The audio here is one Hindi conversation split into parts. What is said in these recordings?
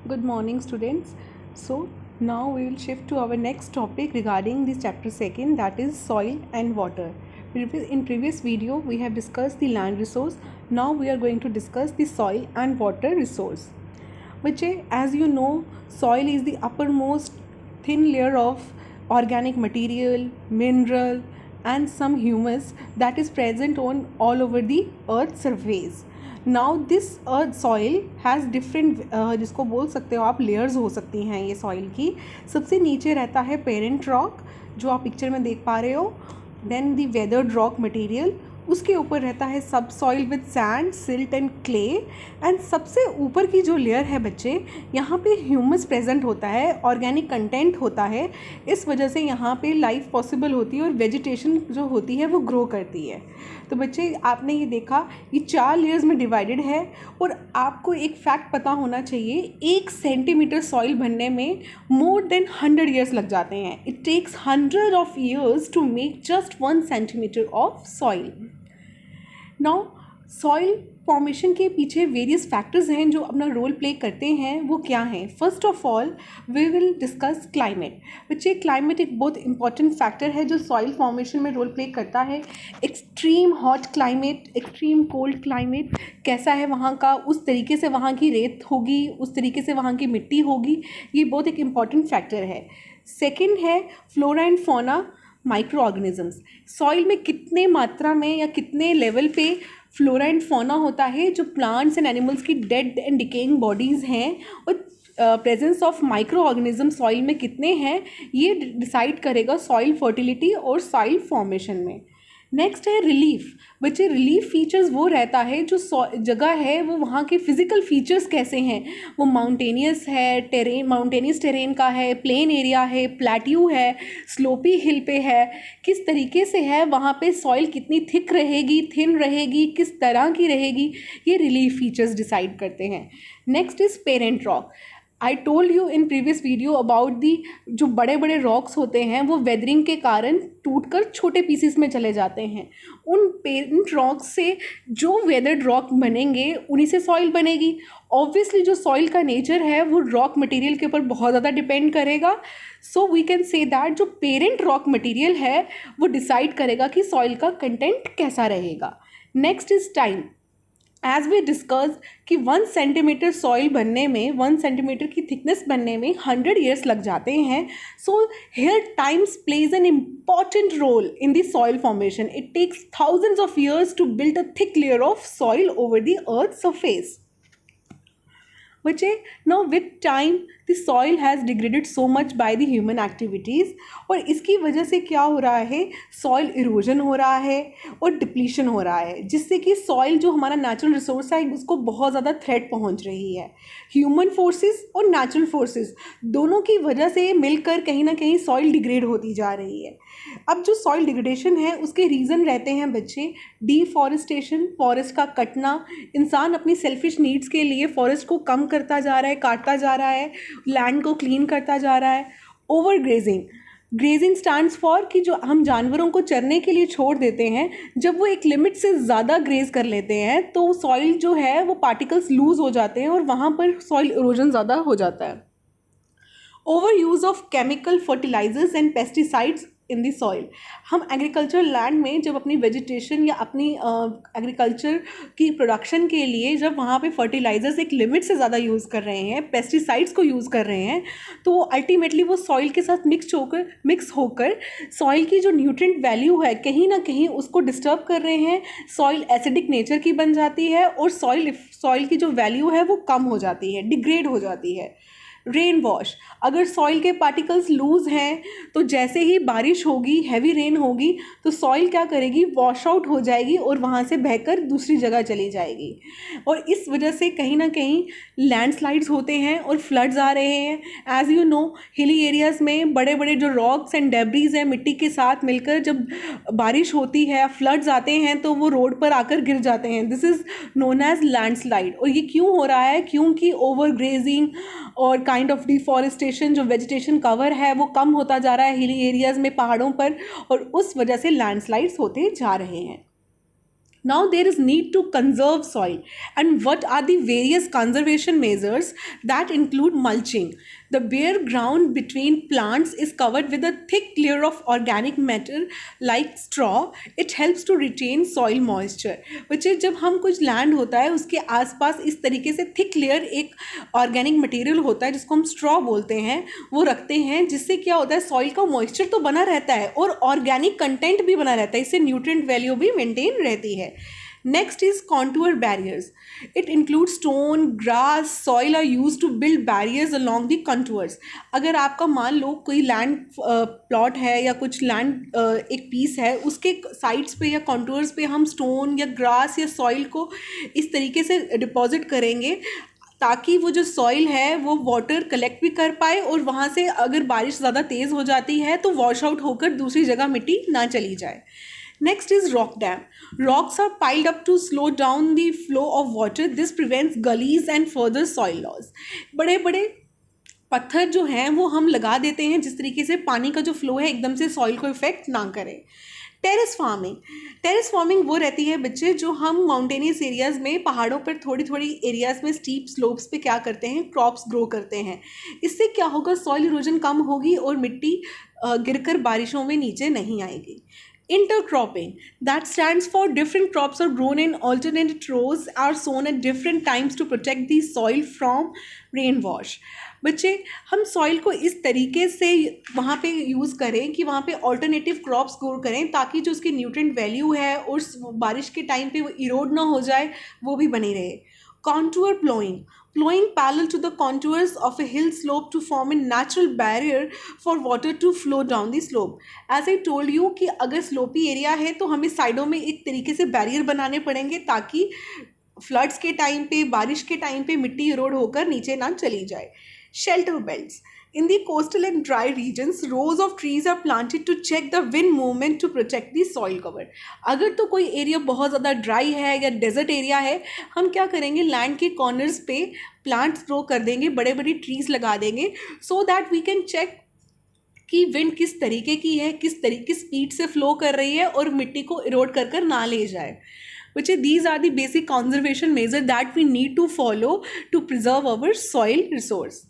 Good morning, students. So now we will shift to our next topic regarding this chapter second, that is soil and water. In previous video we have discussed the land resource. Now we are going to discuss the soil and water resource. Which, as you know, soil is the uppermost thin layer of organic material, mineral, and some humus that is present on all over the earth's surface. Now this earth soil has different जिसको बोल सकते हो आप लेयर्स हो सकती हैं ये सॉइल की. सबसे नीचे रहता है पेरेंट रॉक जो आप पिक्चर में देख पा रहे हो. Then the weathered rock material, उसके ऊपर रहता है सब soil with sand, silt and clay. And सबसे ऊपर की जो लेयर है बच्चे, यहाँ पे ह्यूमस प्रेजेंट होता है, ऑर्गेनिक कंटेंट होता है. इस वजह से यहाँ पे लाइफ पॉसिबल होती है और वेजिटेशन जो होती है वो ग्रो करती है. तो बच्चे आपने ये देखा ये 4 लेयर्स में डिवाइडेड है. और आपको एक फैक्ट पता होना चाहिए, 1 सेंटीमीटर सॉइल बनने में मोर देन 100 ईयर्स लग जाते हैं. It takes 100 of years to make just 1 centimetre of soil. Now soil formation के पीछे वेरियस फैक्टर्स हैं जो अपना रोल प्ले करते हैं. वो क्या हैं? First of all we will discuss climate. बच्चे क्लाइमेट एक बहुत इंपॉर्टेंट फैक्टर है जो सॉइल फॉर्मेशन में रोल प्ले करता है. Extreme hot climate, extreme cold climate कैसा है वहाँ का, उस तरीके से वहाँ की रेत होगी, उस तरीके से वहाँ की मिट्टी होगी. ये बहुत एक इम्पॉर्टेंट फैक्टर है. सेकेंड है flora and fauna, micro organisms. Soil में कितने मात्रा में या कितने लेवल पे फ्लोरा एंड फौना होता है, जो प्लांट्स एंड एनिमल्स की डेड एंड डिकेइंग बॉडीज़ हैं, और presence of micro organism soil में कितने हैं, ये डिसाइड करेगा सॉइल फर्टिलिटी और सॉइल फॉर्मेशन में. नेक्स्ट है रिलीफ. बच्चे रिलीफ फीचर्स वो रहता है जो जगह है वो वहाँ के फिज़िकल फीचर्स कैसे हैं, वो माउंटेनियस है, टेरेन माउंटेनियस टेरेन का है, प्लेन एरिया है, प्लेट्यू है, स्लोपी हिल पे है, किस तरीके से है वहाँ पे, सॉइल कितनी थिक रहेगी, थिन रहेगी, किस तरह की रहेगी, ये रिलीफ फीचर्स डिसाइड करते हैं. Next is parent rock. I told you in previous video about the जो बड़े बड़े रॉक्स होते हैं वो वेदरिंग के कारण टूटकर छोटे पीसेस में चले जाते हैं. उन पेरेंट रॉक्स से जो वेदर्ड रॉक बनेंगे उन्हीं से सॉइल बनेगी. ऑब्वियसली जो सॉइल का नेचर है वो रॉक मटेरियल के ऊपर बहुत ज़्यादा डिपेंड करेगा. So we can say that जो पेरेंट रॉक मटेरियल है वो डिसाइड करेगा कि सॉइल का कंटेंट कैसा रहेगा. Next is time. As we discuss कि 1 सेंटीमीटर सॉइल बनने में, 1 सेंटीमीटर की थिकनेस बनने में 100 ईयर्स लग जाते हैं. So here times plays an important role in the soil formation. It takes thousands of years to build a thick layer of soil over the earth surface. बच्चे now with time the soil has degraded so much by the human activities. और इसकी वजह से क्या हो रहा है, सॉइल इरोजन हो रहा है और डिप्लीशन हो रहा है, जिससे कि सॉइल जो हमारा नेचुरल रिसोर्स है उसको बहुत ज़्यादा थ्रेट पहुंच रही है. ह्यूमन फोर्सेस और नेचुरल फोर्सेस दोनों की वजह से मिलकर कहीं ना कहीं सॉइल डिग्रेड होती जा रही है. अब जो सॉइल डिग्रेडेशन है उसके रीज़न रहते हैं बच्चे डिफॉरेस्टेशन, फॉरेस्ट का कटना. इंसान अपनी सेल्फिश नीड्स के लिए फॉरेस्ट को कम करता जा रहा है, काटता जा रहा है, लैंड को क्लीन करता जा रहा है. Over grazing. Grazing stands for कि जो हम जानवरों को चरने के लिए छोड़ देते हैं, जब वो एक लिमिट से ज़्यादा ग्रेज कर लेते हैं तो सॉइल जो है वो पार्टिकल्स लूज़ हो जाते हैं और वहाँ पर सॉइल इरोजन ज़्यादा हो जाता है. Over use of chemical fertilisers and pesticides in the soil. हम एग्रीकल्चर लैंड में जब अपनी वेजिटेशन या अपनी एग्रीकल्चर की प्रोडक्शन के लिए जब वहाँ पे फर्टिलाइजर्स एक लिमिट से ज़्यादा यूज़ कर रहे हैं, पेस्टिसाइड्स को यूज़ कर रहे हैं, तो अल्टीमेटली वो सॉइल के साथ मिक्स होकर सॉइल की जो न्यूट्रिएंट वैल्यू है कहीं ना कहीं उसको डिस्टर्ब कर रहे हैं. सॉइल एसिडिक नेचर की बन जाती है और सॉइल की जो वैल्यू है वो कम हो जाती है, डिग्रेड हो जाती है. Rain wash. अगर सॉइल के पार्टिकल्स लूज़ हैं तो जैसे ही बारिश होगी, हैवी रेन होगी, तो सॉइल क्या करेगी, वॉश आउट हो जाएगी और वहाँ से बहकर दूसरी जगह चली जाएगी. और इस वजह से कहीं ना कहीं लैंडस्लाइड्स होते हैं और फ्लड्स आ रहे हैं. As you know hilly areas में बड़े बड़े जो रॉक्स एंड डेब्रीज हैं मिट्टी के साथ मिलकर जब बारिश होती है, फ्लड्स आते हैं तो वो रोड पर आकर गिर जाते हैं. This is known as landslide. और ये क्यों हो रहा है? क्योंकि ओवर ग्रेजिंग और काइंड ऑफ डिफॉरेस्टेशन, जो वेजिटेशन कवर है वो कम होता जा रहा है हिली एरियाज़ में, पहाड़ों पर, और उस वजह से लैंडस्लाइड्स होते जा रहे हैं. Now there is need to conserve soil. And what are the various conservation measures? That include mulching. The bare ground between plants is covered with a thick layer of organic matter like straw. It helps to retain soil moisture. बच्चे जब हम कुछ लैंड होता है उसके आसपास इस तरीके से थिक लेयर एक ऑर्गेनिक मटेरियल होता है जिसको हम स्ट्रॉ बोलते हैं वो रखते हैं, जिससे क्या होता है सॉइल का मॉइस्चर तो बना रहता है और ऑर्गेनिक कंटेंट भी बना रहता है, इससे न्यूट्रिएंट वैल्यू भी मेंटेन रहती है. Next is contour barriers. It includes stone, grass, soil are used to build barriers along the contours. अगर आपका मान लो कोई लैंड प्लॉट है या कुछ लैंड एक पीस है, उसके साइड्स पे या कॉन्टूर्स पे हम स्टोन या ग्रास या सॉइल को इस तरीके से डिपॉजिट करेंगे ताकि वो जो सॉइल है वो वाटर कलेक्ट भी कर पाए और वहाँ से अगर बारिश ज़्यादा तेज़ हो जाती है तो वॉश आउट होकर दूसरी जगह मिट्टी ना चली जाए. Next is rock dam. Rocks are piled up to slow down the flow of water. This prevents gullies and further soil loss. बड़े बड़े पत्थर जो हैं वो हम लगा देते हैं जिस तरीके से पानी का जो फ्लो है एकदम से सॉइल को इफेक्ट ना करे. टेरेस फार्मिंग वो रहती है बच्चे जो हम माउंटेनियस एरियाज़ में पहाड़ों पर थोड़ी थोड़ी एरियाज़ में स्टीप स्लोप्स पे क्या करते हैं, क्रॉप्स ग्रो करते हैं. इससे क्या होगा, सॉइल इरोजन कम होगी और मिट्टी गिरकर बारिशों में नीचे नहीं आएगी. Intercropping, that stands for different crops are grown in alternate rows are sown at different times to protect the soil from rain wash. बच्चे हम सॉइल को इस तरीके से वहाँ पे यूज़ करें कि वहाँ पे ऑल्टरनेटिव क्रॉप्स ग्रो करें ताकि जो उसकी न्यूट्रिएंट वैल्यू है और बारिश के टाइम पे वो इरोड ना हो जाए, वो भी बनी रहे. Contour plowing parallel to the contours of a hill slope to form a natural barrier for water to flow down the slope. As I told you कि अगर स्लोपी एरिया है तो हमें साइडों में एक तरीके से बैरियर बनाने पड़ेंगे ताकि फ्लड्स के टाइम पे, बारिश के टाइम पे मिट्टी इरोड होकर नीचे ना चली जाए. Shelter belts. In the coastal and dry regions, rows of trees are planted to check the wind movement to protect the soil cover. अगर तो कोई एरिया बहुत ज़्यादा ड्राई है या डेजर्ट एरिया है, हम क्या करेंगे, लैंड के कॉर्नर्स पे प्लांट्स ग्रो कर देंगे, बड़े बड़े ट्रीज लगा देंगे so that we can check कि विंड किस तरीके की है, किस स्पीड से फ्लो कर रही है और मिट्टी को इरोड कर कर ना ले जाए. Which is, these are the basic conservation measures that we need to follow to preserve our soil resource.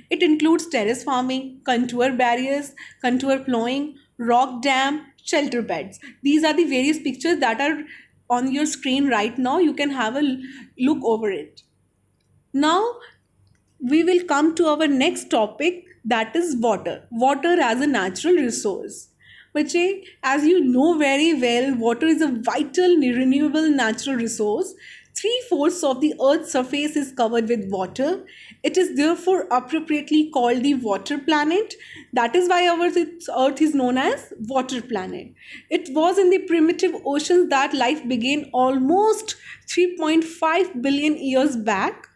It includes terrace farming, contour barriers, contour plowing, rock dam, shelter beds. These are the various pictures that are on your screen right now. You can have a look over it. Now we will come to our next topic, that is water. Water as a natural resource. But as you know very well, water is a vital renewable natural resource. 3/4 of the Earth's surface is covered with water. It is therefore appropriately called the water planet. That is why our Earth is known as water planet. It was in the primitive oceans that life began almost 3.5 billion years back.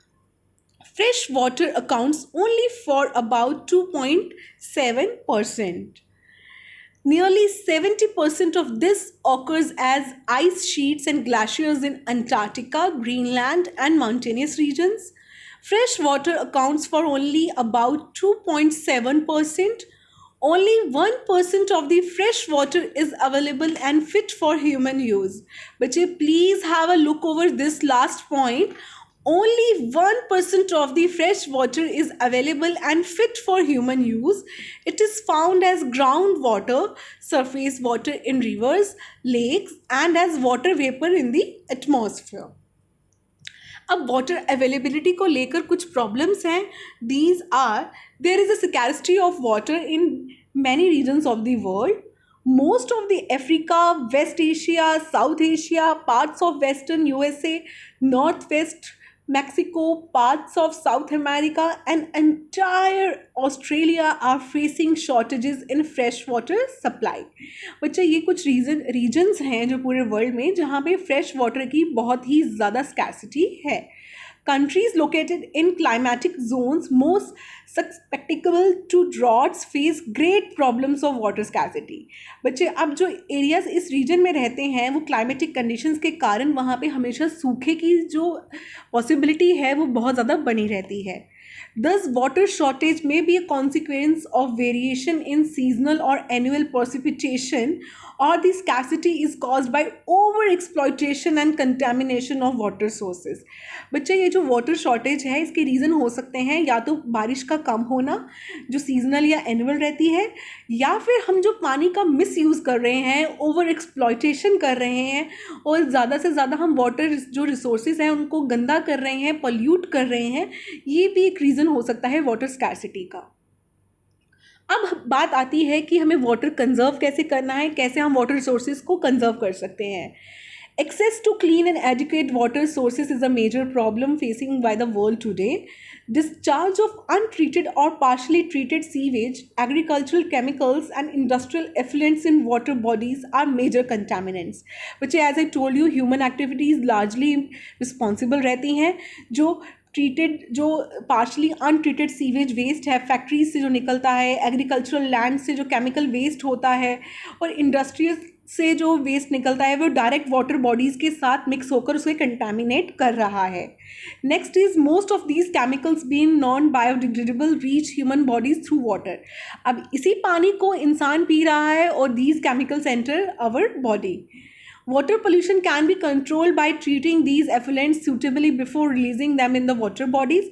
Fresh water accounts only for about 2.7%. Nearly 70% of this occurs as ice sheets and glaciers in Antarctica, Greenland, and mountainous regions. Fresh water accounts for only about 2.7%. Only 1% of the fresh water is available and fit for human use. But please have a look over this last point. Only 1% of the fresh water is available and fit for human use. It is found as groundwater, surface water in rivers, lakes, and as water vapor in the atmosphere. अब वाटर अवेलेबिलिटी को लेकर कुछ प्रॉब्लम्स हैं. These are, there is a scarcity of water in many regions of the world. Most of the Africa, West Asia, South Asia, parts of Western USA, Northwest Mexico, parts of South America, and entire Australia are facing shortages in fresh water supply. बच्चे ये कुछ रीजन्स हैं जो पूरे वर्ल्ड में जहाँ पे फ्रेश वाटर की बहुत ही ज़्यादा स्कैसिटी है. Countries located in climatic zones most susceptible to droughts face great problems of water scarcity. बच्चे अब जो एरियाज इस रीजन में रहते हैं वो क्लाइमेटिक कंडीशंस के कारण वहाँ पे हमेशा सूखे की जो पॉसिबिलिटी है वो बहुत ज़्यादा बनी रहती है. Thus, water shortage may be a consequence of variation in seasonal or annual precipitation, or the scarcity is caused by over exploitation and contamination of water sources. बच्चे ये जो वाटर शॉर्टेज है इसके रीज़न हो सकते हैं या तो बारिश का कम होना जो सीजनल या एनुअल रहती है, या फिर हम जो पानी का मिस यूज़ कर रहे हैं, ओवर एक्सप्लॉयटेशन कर रहे हैं और ज़्यादा से ज़्यादा हम वाटर जो रिसोर्सेज हैं उनको गंदा कर रहे हैं, पॉल्यूट कर रहे हैं. ये भी एक रीज़न हो सकता है वाटर स्कैर्सिटी का. अब बात आती है कि हमें वाटर कंजर्व कैसे करना है, कैसे हम वाटर रिसोर्सेज को कंजर्व कर सकते हैं. Access to clean and adequate water sources is a major problem facing by the world today. Discharge of untreated or partially treated sewage, agricultural chemicals, and industrial effluents in water bodies are major contaminants. Which, as I told you, human activities largely responsible रहती हैं. जो ट्रीटेड जो पार्शली अनट्रीटेड सीवेज वेस्ट है फैक्ट्रीज से जो निकलता है, एग्रीकल्चरल लैंड से जो केमिकल वेस्ट होता है और इंडस्ट्रीज से जो वेस्ट निकलता है वो डायरेक्ट वाटर बॉडीज़ के साथ मिक्स होकर उसे कंटामिनेट कर रहा है. Next is most of these chemicals being non biodegradable reach human bodies through water. अब इसी पानी को इंसान पी रहा है और these chemicals enter our body. Water pollution can be controlled by treating these effluents suitably before releasing them in the water bodies.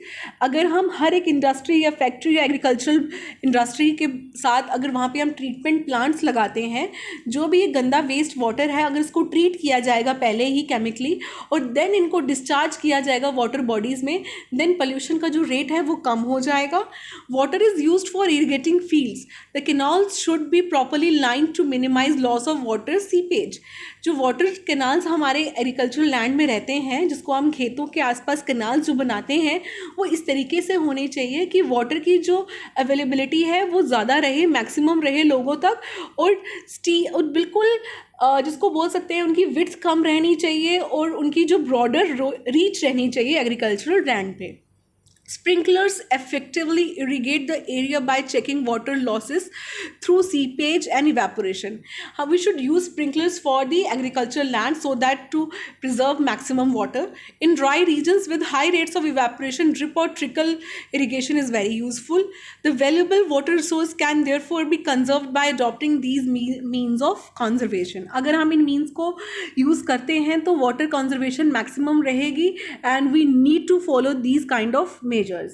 अगर हम हर एक इंडस्ट्री या फैक्ट्री या एग्रीकल्चरल इंडस्ट्री के साथ अगर वहाँ पे हम ट्रीटमेंट प्लांट्स लगाते हैं, जो भी ये गंदा वेस्ट वाटर है अगर इसको ट्रीट किया जाएगा पहले ही केमिकली और देन इनको डिस्चार्ज किया जाएगा वाटर बॉडीज़ में, देन पोल्यूशन का जो रेट है वो कम हो जाएगा. Water is used for irrigating fields. The canals should be properly lined to minimise loss of water seepage. जो वाटर कैनाल्स हमारे एग्रीकल्चरल लैंड में रहते हैं, जिसको हम खेतों के आसपास कैनाल्स जो बनाते हैं, वो इस तरीके से होने चाहिए कि वाटर की जो अवेलेबिलिटी है वो ज़्यादा रहे, मैक्सिमम रहे लोगों तक, और बिल्कुल जिसको बोल सकते हैं उनकी विड्थ कम रहनी चाहिए और उनकी जो ब्रॉडर रीच रहनी चाहिए एग्रीकल्चरल लैंड पे. Sprinklers effectively irrigate the area by checking water losses through seepage and evaporation. We should use sprinklers for the agricultural land so that to preserve maximum water. In dry regions with high rates of evaporation, drip or trickle irrigation is very useful. The valuable water resource can therefore be conserved by adopting these means of conservation. अगर हम इन means को use करते हैं तो water conservation maximum रहेगी and we need to follow these kind of measures.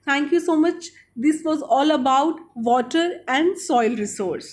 Thank you so much. This was all about water and soil resource.